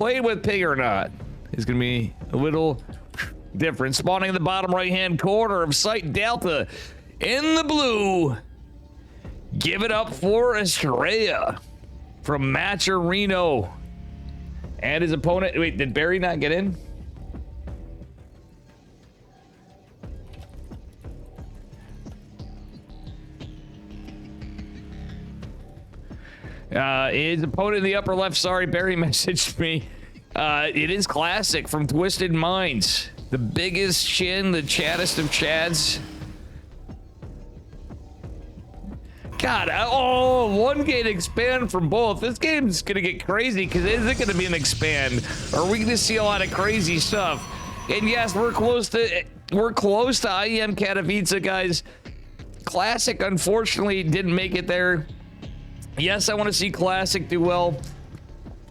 playing with ping or not is going to be a little different. Spawning in the bottom right-hand corner of Site Delta in the blue. Give it up for Astrea from Matcherino. And his opponent... Wait, did Barry not get in? His opponent in the upper left, sorry, Barry messaged me. It is Classic from Twisted Minds. The biggest chin, the chattest of chads. God, oh, one gate expand from both. This game's gonna get crazy because is it gonna be an expand? Or are we gonna see a lot of crazy stuff? And yes, we're close to IEM Katowice, guys. Classic, unfortunately, didn't make it there. Yes, I want to see Classic do well.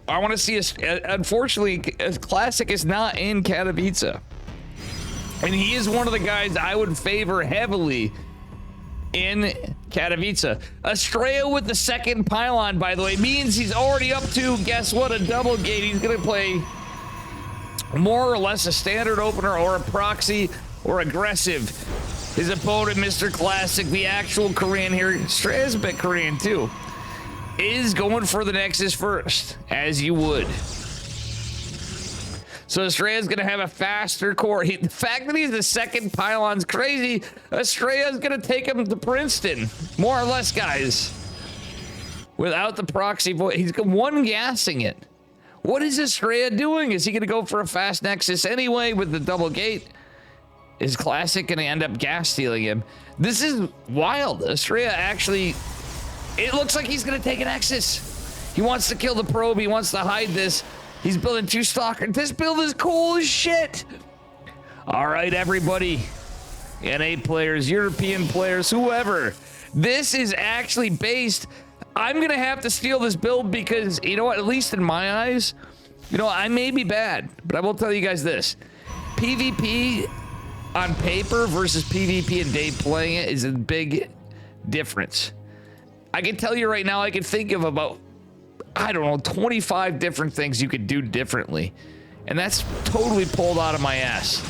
I want to see unfortunately, Classic is not in Katowice. And he is one of the guys I would favor heavily in Katowice. Astrea with the second pylon, by the way, means he's already up to, guess what, a double gate. He's going to play more or less a standard opener or a proxy or aggressive. His opponent, Mr. Classic, the actual Korean here, Astrea's a bit Korean too, is going for the Nexus first, as you would. So Astrea's gonna have a faster core. The fact that he's the second pylon's crazy. Astrea's gonna take him to Princeton, more or less, guys. Without the proxy voice, he's one gassing it. What is Astrea doing? Is he gonna go for a fast Nexus anyway with the double gate? Is Classic gonna end up gas stealing him? This is wild. Astrea actually, it looks like he's gonna take an Nexus. He wants to kill the probe. He wants to hide this. He's building 2 stalkers. This build is cool as shit. All right, everybody. NA players, European players, whoever. This is actually based. I'm going to have to steal this build because, you know what, at least in my eyes, you know, I may be bad, but I will tell you guys this. PvP on paper versus PvP and Dave playing it is a big difference. I can tell you right now, I can think of about, I don't know, 25 different things you could do differently. And that's totally pulled out of my ass.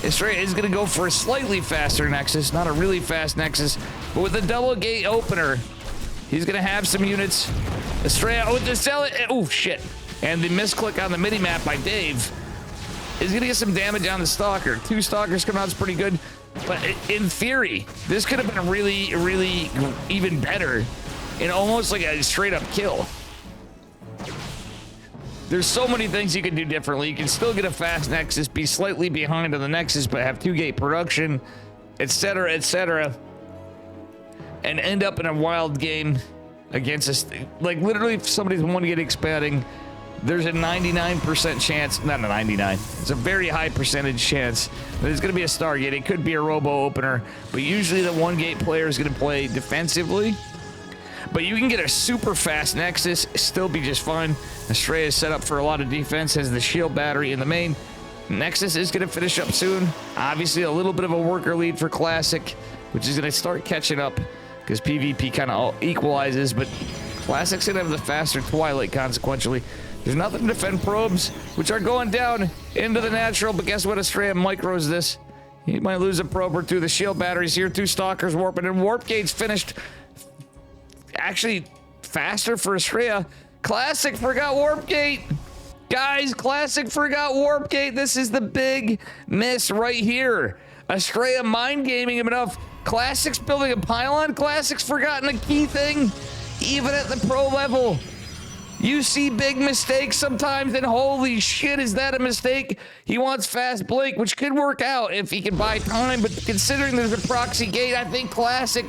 Astrea is going to go for a slightly faster Nexus, not a really fast Nexus, but with a double gate opener, he's going to have some units. Astrea with the sell it. Oh, shit. And the misclick on the mini-map by Dave is going to get some damage on the Stalker. 2 Stalkers come out, it's pretty good. But in theory, this could have been really, really even better. And almost like a straight up kill. There's so many things you can do differently. You can still get a fast Nexus, be slightly behind on the Nexus, but have 2-gate production, etc., etc., and end up in a wild game against us. Like literally, if somebody's 1-gate expanding, there's a 99% chance, not a 99, it's a very high percentage chance that it's going to be a Stargate. It could be a Robo opener, but usually the 1-gate player is going to play defensively. But you can get a super fast Nexus, still be just fine. Astrea is set up for a lot of defense, has the shield battery in the main. Nexus is going to finish up soon. Obviously, a little bit of a worker lead for Classic, which is going to start catching up because PvP kind of equalizes, but Classic's going to have the faster Twilight consequentially. There's nothing to defend probes, which are going down into the natural, but guess what? Astrea micros this. He might lose a probe or 2. The shield battery's here, 2 Stalkers warping, and Warp Gate's finished. Actually, faster for Astrea. Classic forgot Warp Gate. Guys, Classic forgot Warp Gate. This is the big miss right here. Astrea mind gaming him enough. Classic's building a pylon. Classic's forgotten a key thing, even at the pro level. You see big mistakes sometimes, and holy shit, is that a mistake? He wants fast Blake, which could work out if he can buy time, but considering there's a proxy gate, I think Classic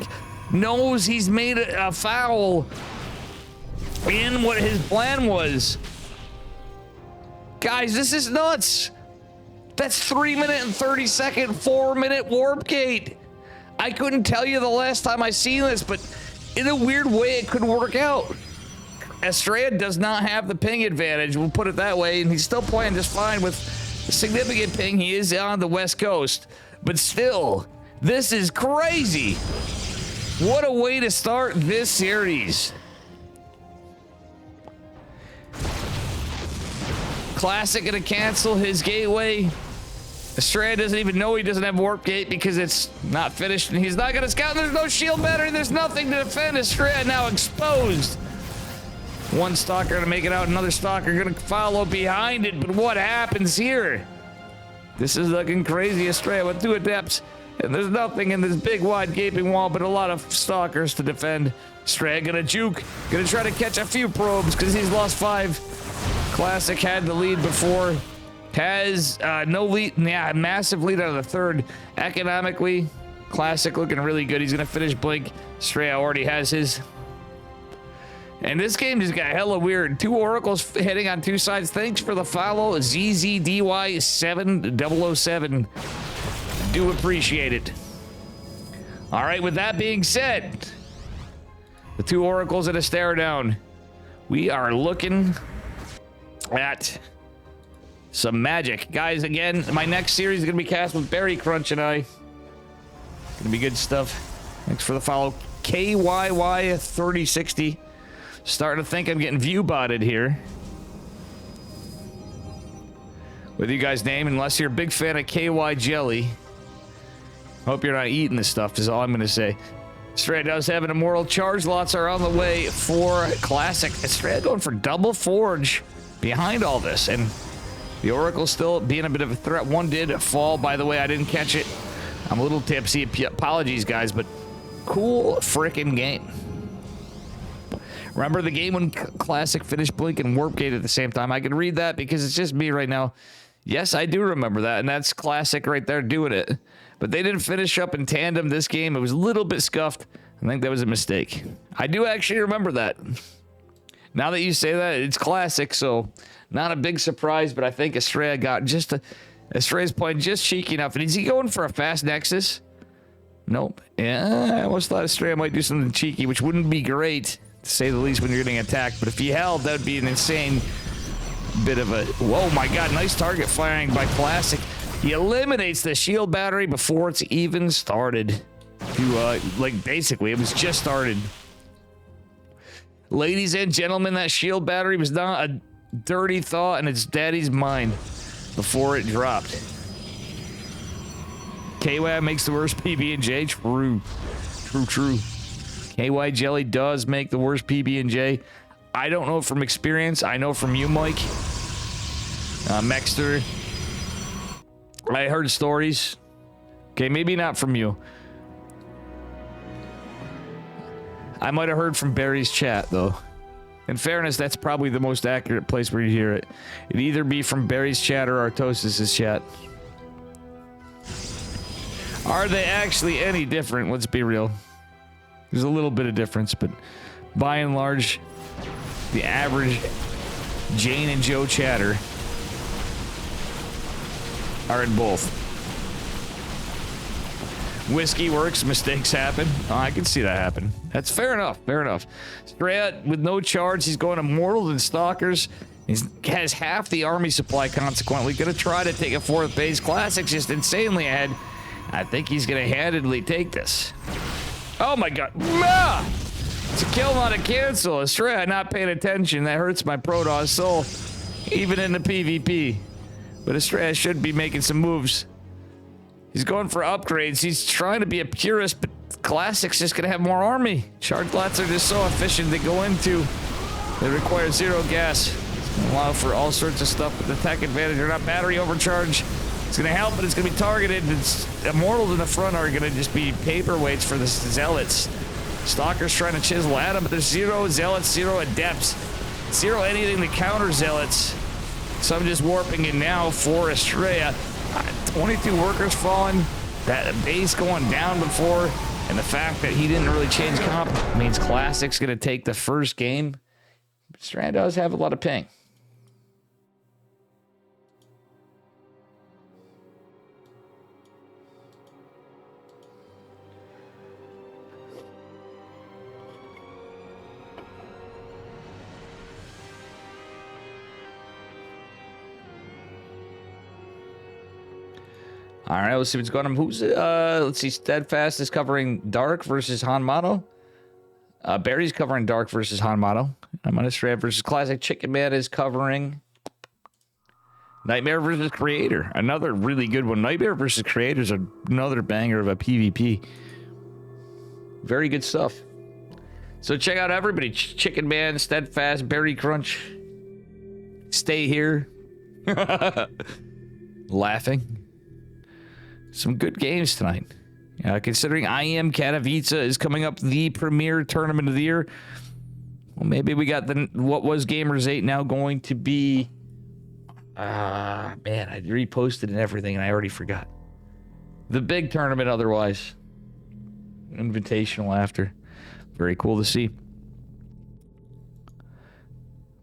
knows he's made a foul in what his plan was. Guys, this is nuts. That's 3-minute and 30-second, 4-minute warp gate. I couldn't tell you the last time I seen this, but in a weird way, it could work out. Astrea does not have the ping advantage, we'll put it that way, and he's still playing just fine with significant ping. He is on the West Coast, but still, this is crazy. What a way to start this series. Classic gonna cancel his gateway. Astrea doesn't even know he doesn't have warp gate because it's not finished, and he's not gonna scout. There's no shield battery. There's nothing to defend. Astrea now exposed. One stalker to make it out. Another stalker gonna follow behind it. But what happens here? This is looking crazy. Astrea with 2 adepts, and there's nothing in this big wide gaping wall but a lot of stalkers to defend. Astrea gonna juke. Gonna try to catch a few probes because he's lost 5. Classic had the lead before. Has no lead, yeah, massive lead out of the 3rd. Economically, Classic looking really good. He's gonna finish Blink. Astrea already has his. And this game just got hella weird. 2 oracles hitting on 2 sides. Thanks for the follow, ZZDY7007. Do appreciate it. All right, with that being said, the 2 oracles and a stare down. We are looking at some magic. Guys, again, my next series is going to be cast with Berry Crunch and I. Going to be good stuff. Thanks for the follow. KYY3060. Starting to think I'm getting view botted here. With you guys' name, unless you're a big fan of KY Jelly. Hope you're not eating this stuff, is all I'm going to say. Astrea does have an immortal. Charge lots are on the way for Classic. Astrea going for double forge behind all this, and the Oracle still being a bit of a threat. One did fall, by the way. I didn't catch it. I'm a little tipsy. Apologies, guys, but cool freaking game. Remember the game when Classic finished Blink and Warp Gate at the same time? I can read that because it's just me right now. Yes, I do remember that, and that's Classic right there doing it. But they didn't finish up in tandem this game. It was a little bit scuffed. I think that was a mistake. I do actually remember that. Now that you say that, it's Classic, so not a big surprise, but I think Astrea got just Astrea's playing just cheeky enough. And is he going for a fast Nexus? Nope. Yeah, I almost thought Astrea might do something cheeky, which wouldn't be great, to say the least, when you're getting attacked. But if he held, that would be an insane bit of a... Whoa, my God, nice target firing by Classic. He eliminates the shield battery before it's even started. Like, basically, it was just started. Ladies and gentlemen, that shield battery was not a dirty thought in its daddy's mind before it dropped. KY makes the worst PB&J. True. KY Jelly does make the worst PB&J. I don't know from experience. I know from you, Mike. Mexter. I heard stories. Okay, maybe not from you. I might have heard from Barry's chat, though. In fairness, that's probably the most accurate place where you hear it. It'd either be from Barry's chat or Artosis' chat. Are they actually any different? Let's be real. There's a little bit of difference, but by and large, the average Jane and Joe chatter are in both. Whiskey works, mistakes happen. Oh, I can see that happen. That's fair enough, fair enough. Astrea with no charge, he's going immortal and stalkers. He has half the army supply, consequently. Gonna try to take a 4th base. Classic's just insanely ahead. I think he's gonna handedly take this. Oh my God. Ah! It's a kill, not a cancel. Astrea not paying attention. That hurts my Protoss soul, even in the PvP. But Astrea should be making some moves. He's going for upgrades. He's trying to be a purist, but Classic's just going to have more army. Charge lots are just so efficient to go into. They require 0 gas. It's going to allow for all sorts of stuff with the tech advantage. They're not battery overcharge. It's going to help, but it's going to be targeted. It's Immortals in the front are going to just be paperweights for the Zealots. Stalkers trying to chisel at them, but there's 0 Zealots, 0 Adepts, 0 anything to counter Zealots. So I'm just warping it now for Astrea. 22 workers falling, that base going down before, and the fact that he didn't really change comp means Classic's going to take the first game. Astrea does have a lot of ping. All right, let's see what's going on. Let's see, Steadfast is covering Dark versus Hanmato. Barry's covering Dark versus Hanmato. I'm on Astrea versus Classic. Chicken Man is covering Nightmare versus Creator, another really good one. Nightmare versus Creator is another banger of a PvP. Very good stuff. So check out everybody. Chicken Man, Steadfast, Berry Crunch. Stay here. Laughing. Some good games tonight. Considering I Am Katowice is coming up, the premier tournament of the year. Well, maybe we got the what was Gamers 8 now going to be. Man, I reposted and everything and I already forgot. The big tournament otherwise. Invitational after. Very cool to see.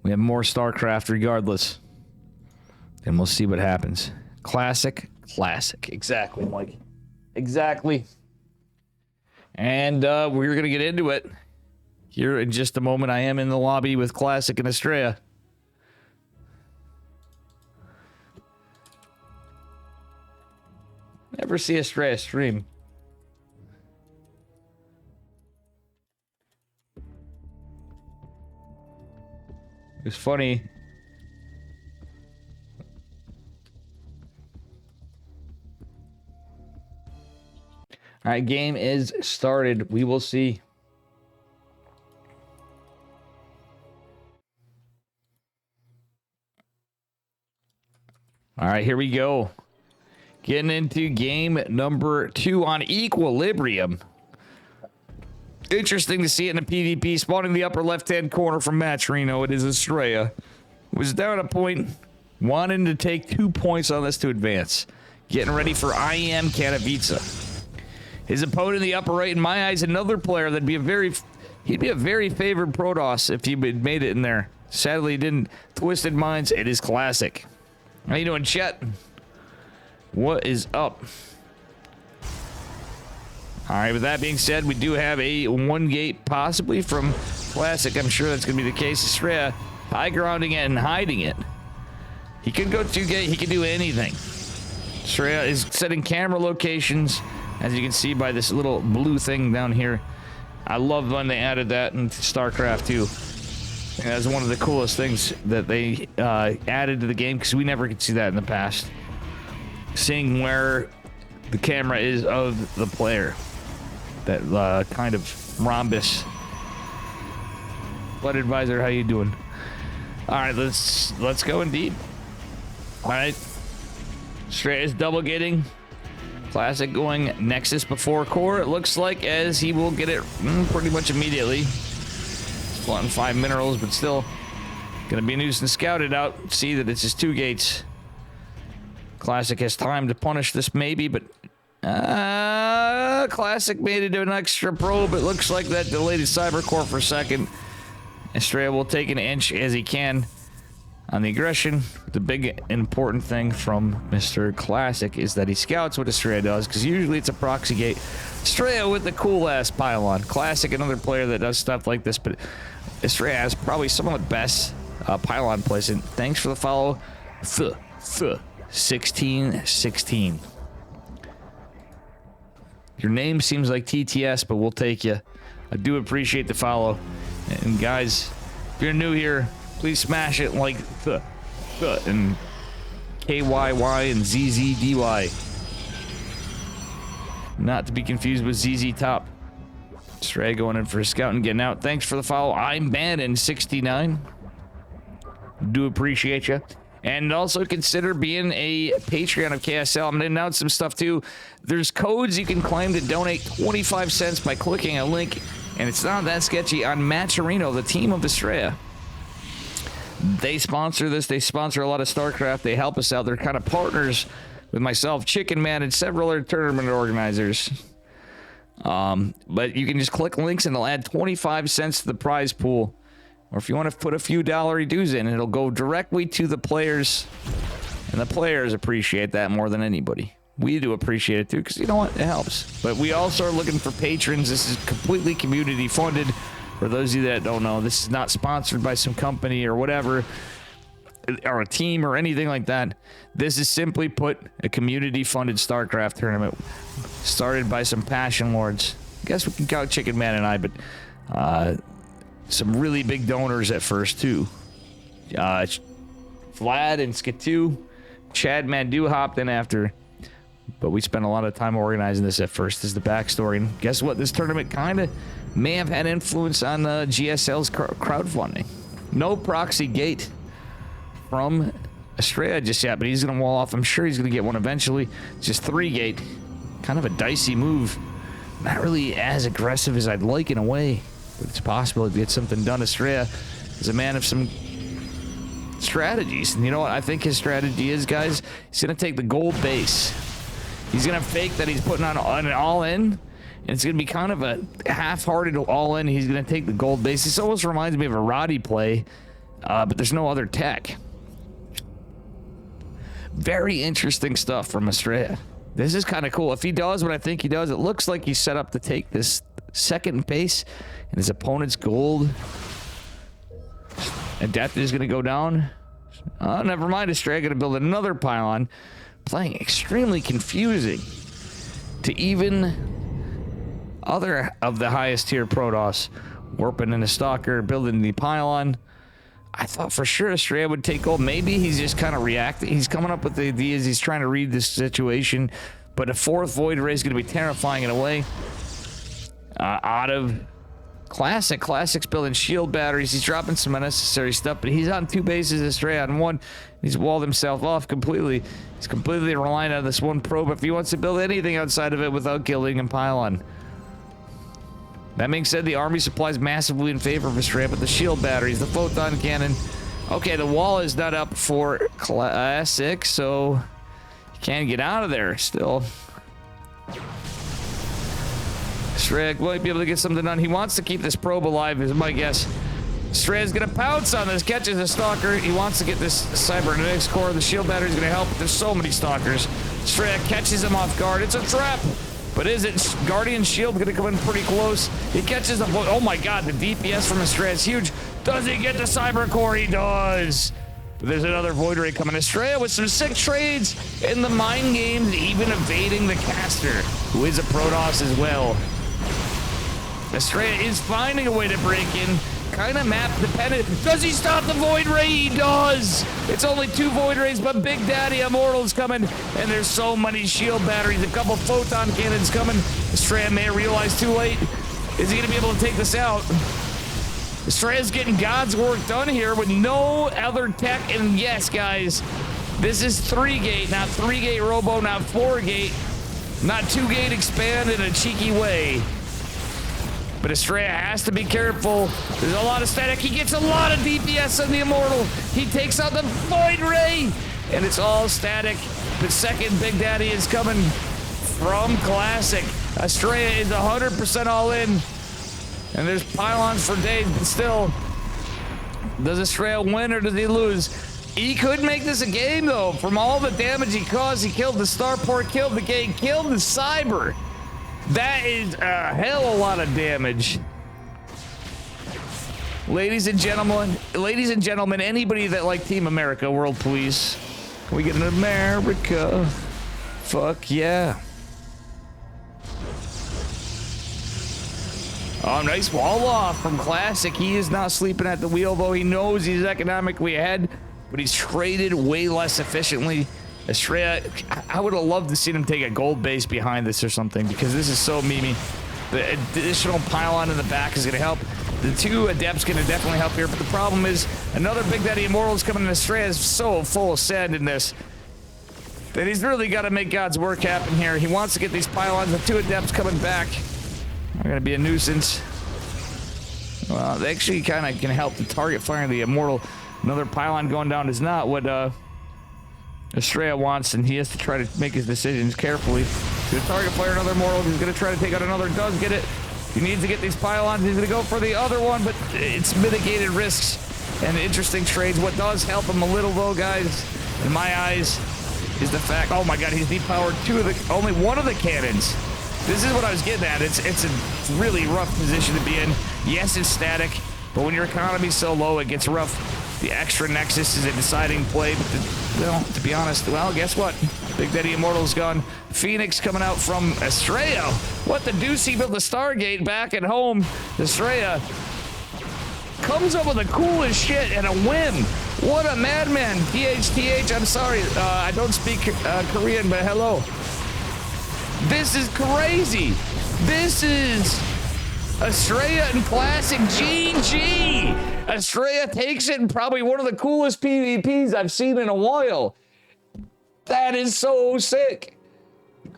We have more Starcraft regardless. And we'll see what happens. Classic. Exactly, Mike. Exactly. And we're going to get into it. Here in just a moment, I am in the lobby with Classic and Astrea. Never see Astrea stream. It was funny. All right, game is started. We will see. All right, here we go. Getting into game number 2 on Equilibrium. Interesting to see it in a PvP. Spawning the upper left-hand corner from Matrino. It is Astrea. Was down a point. Wanting to take 2 points on this to advance. Getting ready for I Am Katowice. His opponent in the upper right, in my eyes, another player that'd be he'd be a very favored Protoss if he had made it in there. Sadly, he didn't. Twisted Minds, it is Classic. How you doing, chat? What is up? All right, with that being said, we do have a 1 gate possibly from Classic. I'm sure that's going to be the case. Astrea high grounding it and hiding it. He could go 2 gate. He could do anything. Astrea is setting camera locations, as you can see by this little blue thing down here. I love when they added that into StarCraft 2. And that's one of the coolest things that they added to the game, because we never could see that in the past. Seeing where the camera is of the player. That kind of rhombus. Blood Advisor, how you doing? All right, let's go indeed. All right. Astrea is double gating. Classic going Nexus before core. It looks like, as he will get it pretty much immediately. Wanting 5 minerals, but still gonna be nuisance scouted out. See that it's just 2 gates. Classic has time to punish this maybe, but Classic made it to an extra probe. It looks like that delayed his cyber core for a second. Astrea will take an inch as he can on the aggression. The big important thing from Mr. Classic is that he scouts what Astrea does, because usually it's a proxy gate. Astrea with the cool ass pylon. Classic, another player that does stuff like this, but Astrea has probably some of the best pylon plays. And thanks for the follow, 1616. Your name seems like TTS, but we'll take you. I do appreciate the follow. And guys, if you're new here, please smash it like and KYY and ZZDY. Not to be confused with ZZ Top. Astrea going in for a scout and getting out. Thanks for the follow. I'm Bannon69. Do appreciate you. And also consider being a Patreon of KSL. I'm going to announce some stuff too. There's codes you can claim to donate 25 cents by clicking a link. And it's not that sketchy. On Maturino, the team of Astrea. They sponsor this. They sponsor a lot of StarCraft. They help us out. They're kind of partners with myself, Chicken Man, and several other tournament organizers. But you can just click links and they'll add 25 cents to the prize pool. Or if you want to put a few dollar dues in, it'll go directly to the players. And the players appreciate that more than anybody. We do appreciate it too, because you know what? It helps. But we also are looking for patrons. This is completely community funded. For those of you that don't know, this is not sponsored by some company or whatever, or a team or anything like that. This is simply put a community funded StarCraft tournament started by some passion lords. I guess we can count Chicken Man and I, but some really big donors at first too. Vlad and Skatu Chad Mandu hopped in after. But we spent a lot of time organizing this at first as the backstory. And guess what? This tournament kind of may have had influence on GSL's crowdfunding. No proxy gate from Astrea just yet, but he's going to wall off. I'm sure he's going to get one eventually. Just 3 gate. Kind of a dicey move. Not really as aggressive as I'd like in a way, but it's possible to get something done. Astrea is a man of some strategies. And you know what I think his strategy is, guys? He's going to take the gold base. He's going to fake that he's putting on an all-in, and it's going to be kind of a half-hearted all-in. He's going to take the gold base. This almost reminds me of a Roddy play, but there's no other tech. Very interesting stuff from Astrea. This is kind of cool. If he does what I think he does, it looks like he's set up to take this second base, and his opponent's gold. And Death is going to go down. Oh, never mind. Astrea going to build another pylon. Playing extremely confusing to even other of the highest tier Protoss. Warping in a Stalker, building the pylon. I thought for sure Astrea would take gold. Maybe he's just kind of reacting. He's coming up with the ideas. He's trying to read this situation. But a 4th Void Ray is going to be terrifying in a way. Out of Classic's building shield batteries. He's dropping some unnecessary stuff, but he's on 2 bases. Astrea on 1. He's walled himself off completely. He's completely relying on this 1 probe if he wants to build anything outside of it without gilding and pylon. That being said, the army supply is massively in favor of Astrea, but the shield batteries, the photon cannon. Okay, the wall is not up for Classic, so you can't get out of there still. Astrea might be able to get something done. He wants to keep this probe alive, is my guess. Astrea's gonna pounce on this, catches a Stalker. He wants to get this cybernetics core. The shield battery's gonna help, but there's so many Stalkers. Astrea catches him off guard. It's a trap! But is it? Guardian shield gonna come in pretty close. He catches a void. Oh my god, the DPS from Astrea is huge. Does he get the cyber core? He does! But there's another Void Ray coming. Astrea with some sick trades in the mind games, even evading the caster, who is a Protoss as well. Astrea is finding a way to break in. Kind of map dependent. Does he stop the Void Ray? He does! It's only 2 Void Rays, but Big Daddy Immortal's coming, and there's so many shield batteries. A couple photon cannons coming. Astrea may realize too late. Is he going to be able to take this out? Astrea's getting God's work done here with no other tech, and yes, guys, this is 3-gate, not 3-gate Robo, not 4-gate, not 2-gate expand in a cheeky way. But Astrea has to be careful. There's a lot of static. He gets a lot of DPS on the Immortal. He takes out the Void Ray, and it's all static. The second Big Daddy is coming from Classic. Astrea is 100% all in, and there's pylons for days, but still, does Astrea win or does he lose? He could make this a game, though. From all the damage he caused, he killed the Starport, killed the gate, killed the Cyber. That is a hell of a lot of damage. Ladies and gentlemen, anybody that like Team America, World Police, can we get an America? Fuck yeah. Oh, nice wall off from Classic. He is not sleeping at the wheel, though. He knows he's economically ahead, but he's traded way less efficiently. Astrea, I would have loved to see him take a gold base behind this or something, because this is so memey. The additional pylon in the back is going to help. The 2 Adepts going to definitely help here, but the problem is another Big Daddy Immortal is coming, and Astrea is so full of sand in this that he's really got to make God's work happen here. He wants to get these pylons. The 2 Adepts coming back are going to be a nuisance. Well, they actually kind of can help the target firing the Immortal. Another pylon going down is not what Astrea wants, and he has to try to make his decisions carefully. He's going to target fire another Immortal. He's going to try to take out another. Does get it. He needs to get these pylons. He's going to go for the other one, but it's mitigated risks and interesting trades. What does help him a little, though, guys, in my eyes, is the fact, oh my god, he's depowered only 1 of the cannons. This is what I was getting at. It's a really rough position to be in. Yes, it's static, but when your economy's so low, it gets rough. The extra Nexus is a deciding play, but well, to be honest, well, guess what? Big Daddy Immortal's gone. Phoenix coming out from Astrea. What the deuce? He built the Stargate back at home. Astrea comes up with the coolest shit and a whim. What a madman. THTH, I'm sorry. I don't speak Korean, but hello. This is crazy. This is Astrea and Classic GG. Astrea takes it, and probably one of the coolest PvPs I've seen in a while. That is so sick.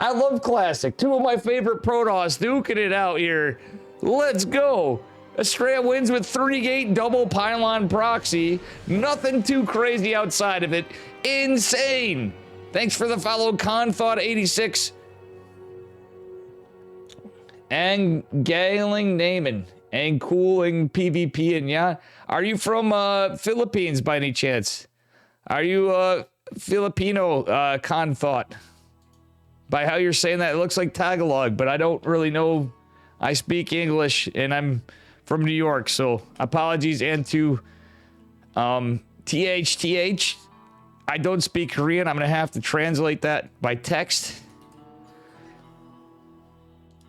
I love Classic. Two of my favorite Protoss duking it out here. Let's go. Astrea wins with 3-gate double pylon proxy. Nothing too crazy outside of it. Insane. Thanks for the follow, Conthought86. And Galing Naaman. And cooling PvP. And yeah, are you from Philippines by any chance? Are you Filipino Conthought? By how you're saying that, it looks like Tagalog, but I don't really know. I speak English, and I'm from New York, so apologies. And to THTH, I don't speak Korean. I'm gonna have to translate that by text.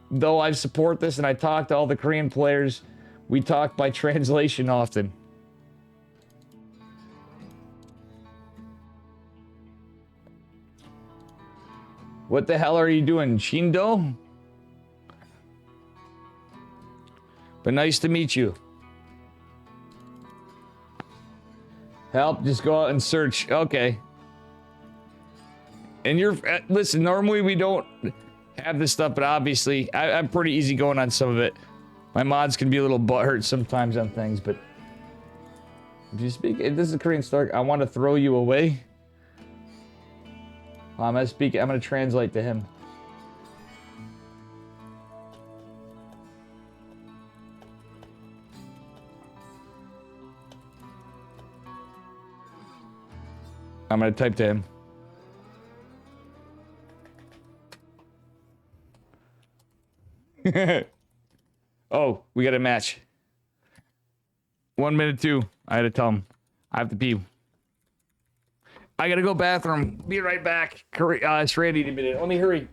Though I support this and I talk to all the Korean players, we talk by translation often. What the hell are you doing, Shindo? But nice to meet you. Help, just go out and search. Okay. And you're, listen, normally we don't have this stuff, but obviously I'm pretty easy going on some of it. My mods can be a little butthurt sometimes on things, but if you speak, this is a Korean Stark, I want to throw you away. I'm gonna speak, I'm gonna translate to him. I'm gonna type to him. Oh, we got a match. 1 minute 2. I had to tell him. I have to pee. I gotta go bathroom. Be right back. It's Randy in a minute. Let me hurry.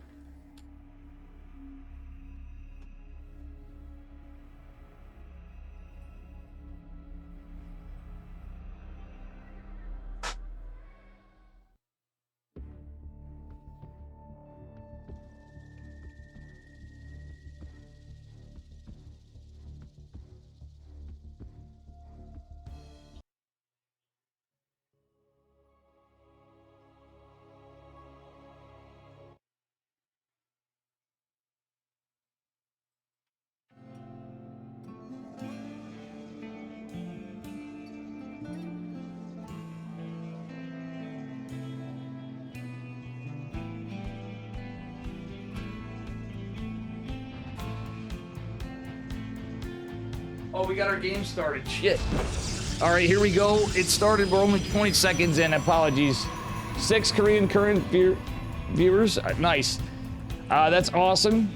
Oh, we got our game started. Shit. All right, here we go. It started. We're only 20 seconds in. Apologies. 6 Korean current viewers. Nice. That's awesome.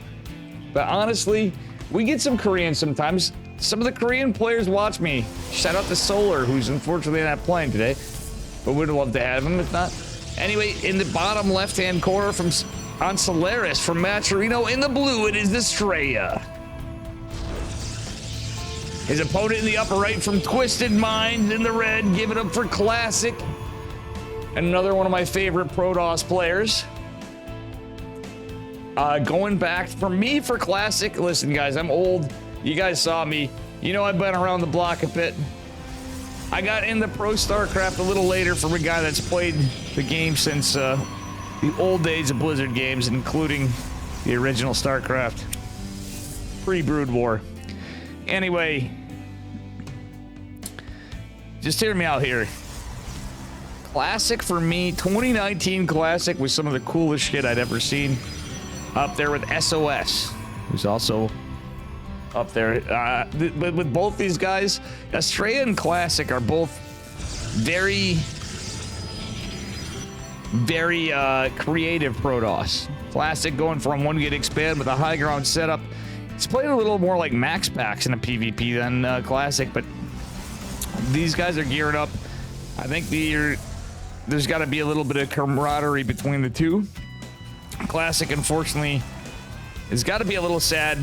But honestly, we get some Korean sometimes. Some of the Korean players watch me. Shout out to Solar, who's unfortunately not playing today. But we'd love to have him if not. Anyway, in the bottom left-hand corner on Solaris from Maturino in the blue, it is Astrea. His opponent in the upper right from Twisted Minds in the red. Give it up for Classic. Another one of my favorite Protoss players. Going back for me for Classic. Listen, guys, I'm old. You guys saw me. You know I've been around the block a bit. I got into Pro Starcraft a little later from a guy that's played the game since the old days of Blizzard games, including the original Starcraft. Pre-Brood War. Anyway, just hear me out here. Classic for me, 2019 Classic was some of the coolest shit I'd ever seen. Up there with SOS, who's also up there. But with both these guys, Astrea and Classic are both very creative Protoss. Classic going from 1-gate expand with a high ground setup. It's playing a little more like Max Packs in a PvP than Classic, but these guys are gearing up. I think there's got to be a little bit of camaraderie between the two. Classic, unfortunately, has got to be a little sad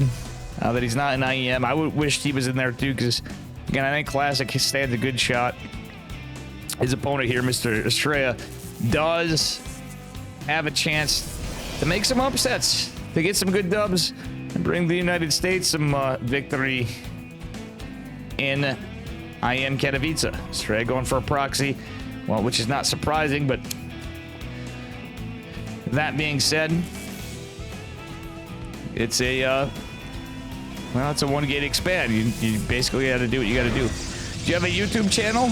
that he's not in IEM. I would wish he was in there too, because again, I think Classic stands a good shot. his opponent here, Mr. Astrea, does have a chance to make some upsets, to get some good dubs, and bring the United States some victory in IM Katowice. Astrea going for a proxy, well, which is not surprising, but that being said, it's a well, it's a one-gate expand. You basically got to do what you got to do. Do you have a YouTube channel?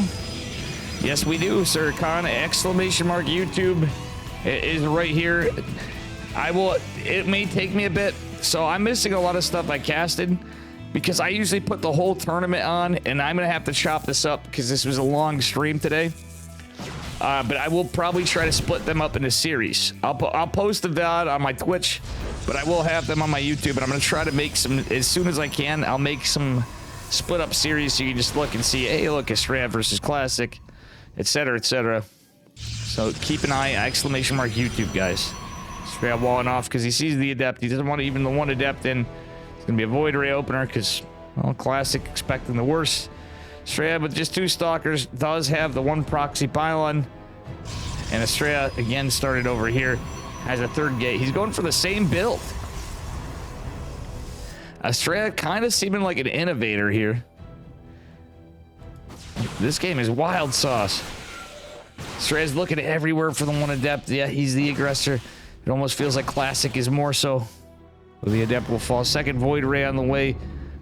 Yes, we do, Sir Khan. ! YouTube. It is right here. It may take me a bit, so I'm missing a lot of stuff I casted because I usually put the whole tournament on, and I'm gonna have to chop this up because this was a long stream today. But I will probably try to split them up into series. I'll post the VOD on my Twitch, but I will have them on my YouTube, and I'm gonna try to make some as soon as I can. I'll make some split up series so you can just look and see, hey, look, Astrea versus Classic, etc., etc. So keep an eye, ! YouTube, guys. Astrea walling off because he sees the Adept. He doesn't want even the one Adept in. It's gonna be a Void Ray opener because, well, Classic expecting the worst. Astrea with just 2 Stalkers does have the 1 proxy pylon. And Astrea again started over here. Has a 3rd gate. He's going for the same build. Astrea kind of seeming like an innovator here. This game is wild sauce. Astrea's looking everywhere for the 1 Adept. Yeah, he's the aggressor. It almost feels like Classic is more so. Well, the Adept will fall. 2nd Void Ray on the way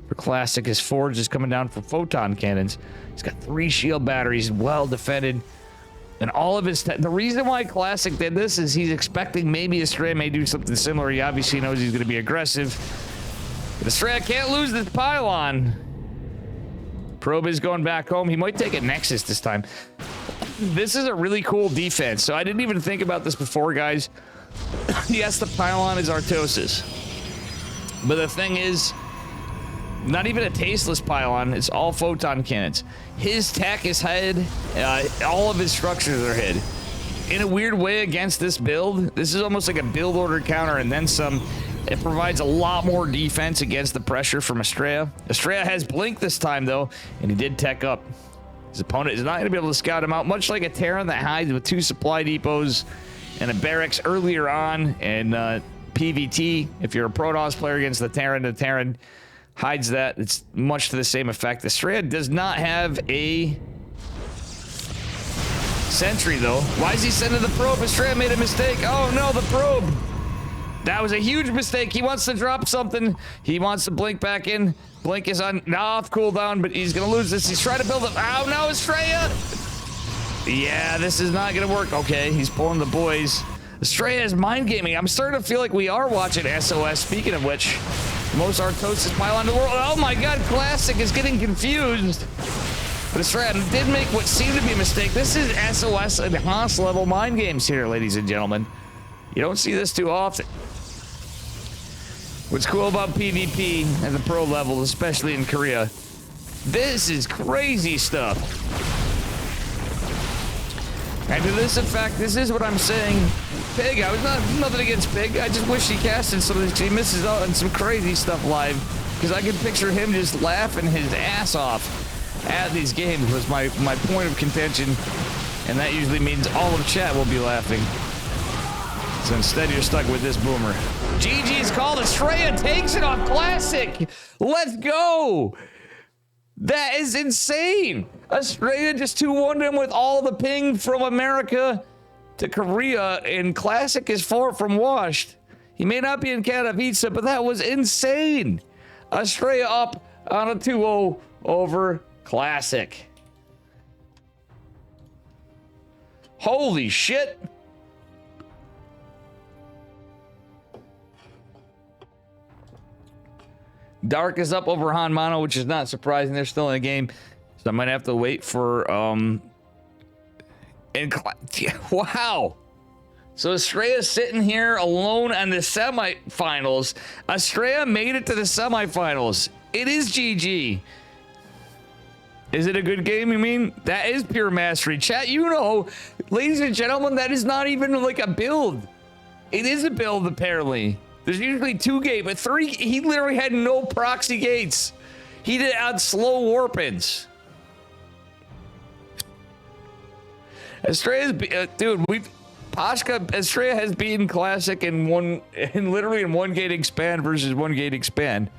for Classic. His Forge is coming down for photon cannons. He's got 3 shield batteries, well defended. And all of his... The reason why Classic did this is he's expecting maybe Astrea may do something similar. He obviously knows he's going to be aggressive. But Astrea can't lose this pylon. Probe is going back home. He might take a Nexus this time. This is a really cool defense. So I didn't even think about this before, guys. Yes, the pylon is Artosis. But the thing is, not even a tasteless pylon. It's all photon cannons. His tech is hid. All of his structures are hid. In a weird way against this build, this is almost like a build order counter and then some. It provides a lot more defense against the pressure from Astrea. Astrea has Blink this time, though, and he did tech up. His opponent is not going to be able to scout him out, much like a Terran that hides with 2 supply depots and a barracks earlier on. And PVT, if you're a Protoss player against the Terran hides that. It's much to the same effect. Astrea does not have a sentry, though. Why is he sending the probe? Astrea made a mistake. Oh, no, the probe. That was a huge mistake. He wants to drop something. He wants to blink back in. Blink is on off cooldown, but he's going to lose this. He's trying to build up. Oh, no, Astrea. Yeah, this is not going to work. Okay, he's pulling the boys. Astrea is mind gaming. I'm starting to feel like we are watching SOS. Speaking of which, most Artosis pylon in the world. Oh my god, Classic is getting confused. But Astrea did make what seemed to be a mistake. This is SOS and Haas level mind games here, ladies and gentlemen. You don't see this too often. What's cool about PvP at the pro level, especially in Korea, this is crazy stuff. And to this effect, this is what I'm saying. Pig, I was nothing against Pig. I just wish he casted so that he misses out on some crazy stuff live. Because I can picture him just laughing his ass off at these games was my point of contention. And that usually means all of chat will be laughing. So instead, you're stuck with this boomer. GG's called. Astrea takes it off Classic. Let's go. That is insane. Astrea just 2-1'd him with all the ping from America to Korea, and Classic is far from washed. He may not be in Katowice, but that was insane. Astrea up on a 2-0 over Classic. Holy shit. Dark is up over Han Mono, which is not surprising. They're still in the game. So I might have to wait for, wow. So Astrea's sitting here alone on the semifinals. Astrea made it to the semifinals. It is GG. Is it a good game, you mean? That is pure mastery. Chat, you know, ladies and gentlemen, that is not even like a build. It is a build, apparently. There's usually 2 gates, but 3, he literally had no proxy gates. He did it on slow warpins. Astrea's, dude, Astrea has beaten Classic in literally in one gate expand versus one gate expand.